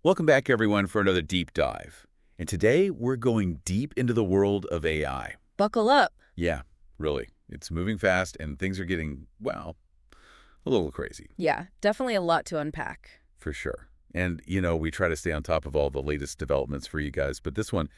Welcome back, everyone, for another deep dive. And today, we're going deep into the world of AI. Buckle up. Yeah, really. It's moving fast, and things are getting, well, a little crazy, Yeah, definitely a lot to unpack. for sure. And, we try to stay on top of all the latest developments for you guys. But this one,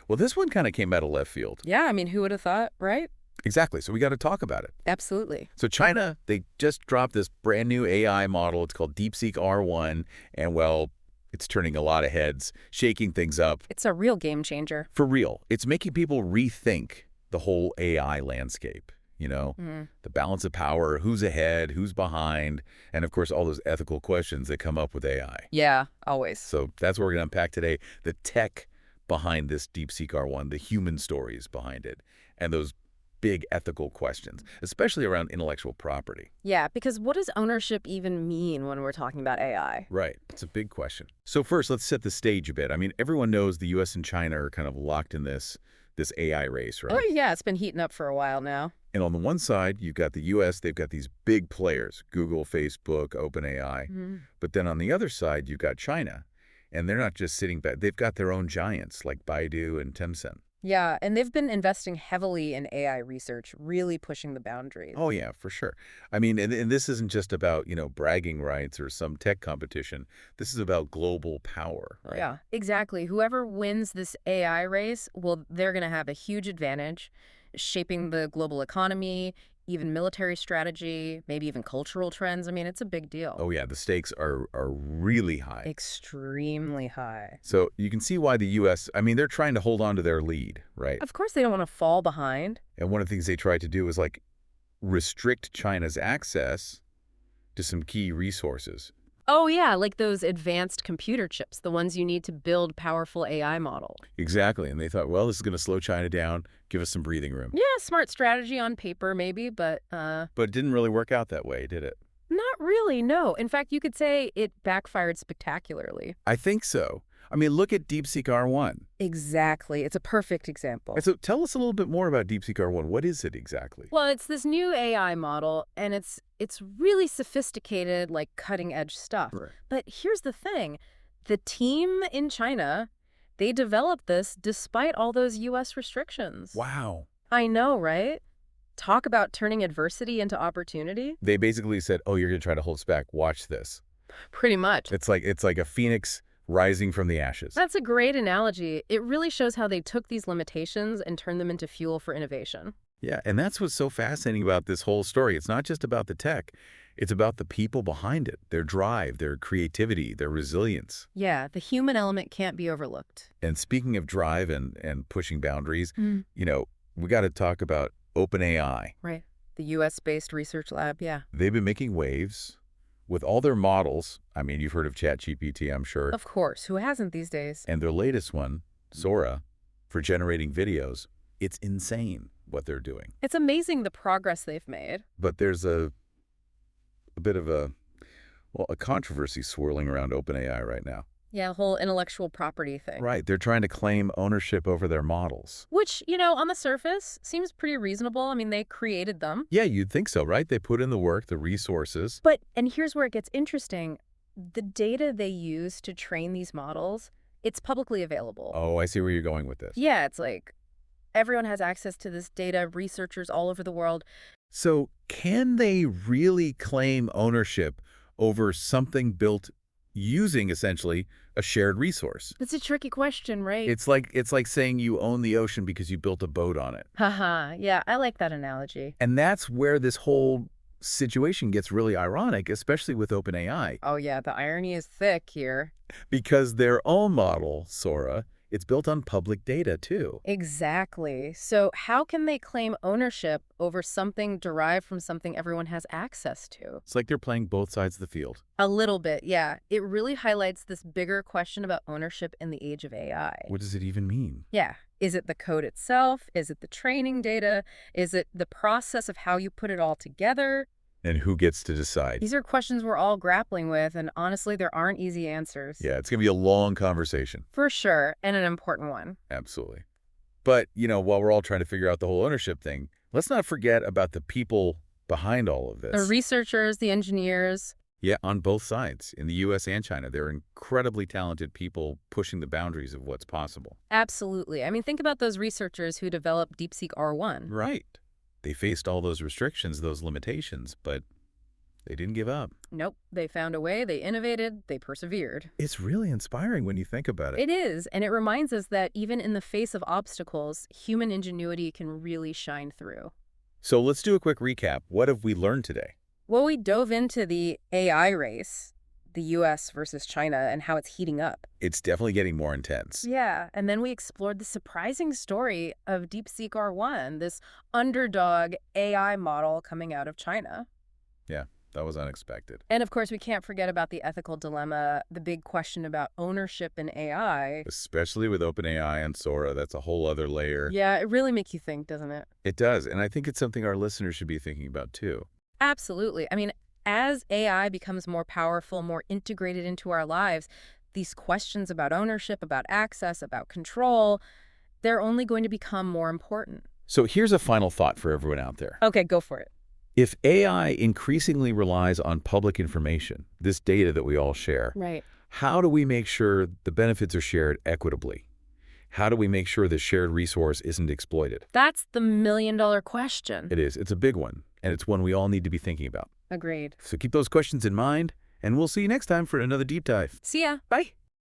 well, this one kind of came out of left field. Yeah, I mean, who would have thought, right? Exactly. So we got to talk about it. Absolutely. So China, they just dropped this brand new AI model. It's called Deepseek R1. And, well, it's turning a lot of heads, shaking things up. It's a real game changer. For real, it's making people rethink the whole AI landscape, the balance of power, who's ahead, who's behind, and of course, all those ethical questions that come up with AI. Yeah, always. So that's what we're going to unpack today, the tech behind this DeepSeek R1, the human stories behind it, and those big ethical questions, especially around intellectual property. Yeah, because what does ownership even mean when we're talking about AI? Right. It's a big question. So first, let's set the stage a bit. I mean, everyone knows the U.S. and China are kind of locked in this AI race, right? Oh, yeah, it's been heating up for a while now. And on the one side, you've got the U.S., they've got these big players, Google, Facebook, OpenAI. But then on the other side, you've got China. And they're not just sitting back. They've got their own giants like Baidu and Tencent. Yeah, and they've been investing heavily in AI research, really pushing the boundaries. Oh, yeah, for sure. I mean, and this isn't just about, bragging rights or some tech competition. This is about global power, right? Yeah, exactly. Whoever wins this AI race, well, they're going to have a huge advantage, shaping the global economy, even military strategy, maybe even cultural trends. I mean, it's a big deal. Oh, yeah, the stakes are really high. Extremely high. So you can see why the U.S., I mean, they're trying to hold on to their lead, right? Of course, they don't want to fall behind. And one of the things they tried to do is, like, restrict China's access to some key resources. Oh, yeah, like those advanced computer chips, the ones you need to build powerful AI models. Exactly. And they thought, well, this is going to slow China down, give us some breathing room. Yeah, smart strategy on paper, maybe, but But it didn't really work out that way, did it? not really, no. In fact, you could say it backfired spectacularly. I think so. I mean, look at DeepSeek R1. Exactly. It's a perfect example. And so tell us a little bit more about DeepSeek R1. What is it exactly? Well, it's this new AI model, and it's really sophisticated, like cutting-edge stuff. Right. But here's the thing. The team in China, they developed this despite all those U.S. restrictions. Wow. I know, right? Talk about turning adversity into opportunity. They basically said, oh, you're going to try to hold us back. Watch this. Pretty much. It's like a phoenix rising from the ashes. That's a great analogy. It really shows how they took these limitations and turned them into fuel for innovation. Yeah, and that's what's so fascinating about this whole story. It's not just about the tech. It's about the people behind it, their drive, their creativity, their resilience. Yeah, the human element can't be overlooked. And speaking of drive and pushing boundaries, Mm. we got to talk about OpenAI. Right. The U.S.-based research lab, yeah. They've been making waves with all their models. I mean, you've heard of ChatGPT, I'm sure. Of course. Who hasn't these days? And their latest one, Sora, for generating videos. It's insane what they're doing. It's amazing the progress they've made. But there's a bit of a controversy swirling around OpenAI right now. Yeah, the whole intellectual property thing. Right. They're trying to claim ownership over their models. Which, on the surface, seems pretty reasonable. I mean, they created them. Yeah, you'd think so, right? They put in the work, the resources. And here's where it gets interesting. The data they use to train these models, it's publicly available. Oh, I see where you're going with this. Yeah, it's like everyone has access to this data, researchers all over the world. So can they really claim ownership over something built using essentially a shared resource? That's a tricky question, right? It's like saying you own the ocean because you built a boat on it. Haha, yeah, I like that analogy. And that's where this whole situation gets really ironic, especially with OpenAI, Oh yeah, the irony is thick here. because their own model, Sora, it's built on public data too. Exactly. So how can they claim ownership over something derived from something everyone has access to? It's like they're playing both sides of the field. A little bit, yeah. It really highlights this bigger question about ownership in the age of AI. What does it even mean? Yeah. Is it the code itself? Is it the training data? Is it the process of how you put it all together? And who gets to decide? These are questions we're all grappling with, and honestly, there aren't easy answers. Yeah, it's going to be a long conversation. For sure, and an important one. Absolutely. But, while we're all trying to figure out the whole ownership thing, let's not forget about the people behind all of this. The researchers, the engineers. Yeah, on both sides, in the U.S. and China, there are incredibly talented people pushing the boundaries of what's possible. Absolutely. I mean, think about those researchers who developed Deepseek R1. Right. They faced all those restrictions, those limitations, but they didn't give up. Nope. They found a way, they innovated, they persevered. It's really inspiring when you think about it. It is, and it reminds us that even in the face of obstacles, human ingenuity can really shine through. So let's do a quick recap. What have we learned today? Well, we dove into the AI race, the US versus China, and how it's heating up. It's definitely getting more intense. Yeah, and then we explored the surprising story of Deepseek R1, this underdog AI model coming out of China. Yeah, that was unexpected. And of course, we can't forget about the ethical dilemma, the big question about ownership in AI. Especially with OpenAI and Sora, that's a whole other layer. Yeah, it really makes you think, doesn't it? It does, and I think it's something our listeners should be thinking about too. Absolutely. I mean, as AI becomes more powerful, more integrated into our lives, these questions about ownership, about access, about control, they're only going to become more important. So here's a final thought for everyone out there. Okay, go for it. If AI increasingly relies on public information, this data that we all share, Right. how do we make sure the benefits are shared equitably? How do we make sure the shared resource isn't exploited? That's the million-dollar question. It is. It's a big one, and it's one we all need to be thinking about. Agreed. So keep those questions in mind, and we'll see you next time for another deep dive. See ya. Bye.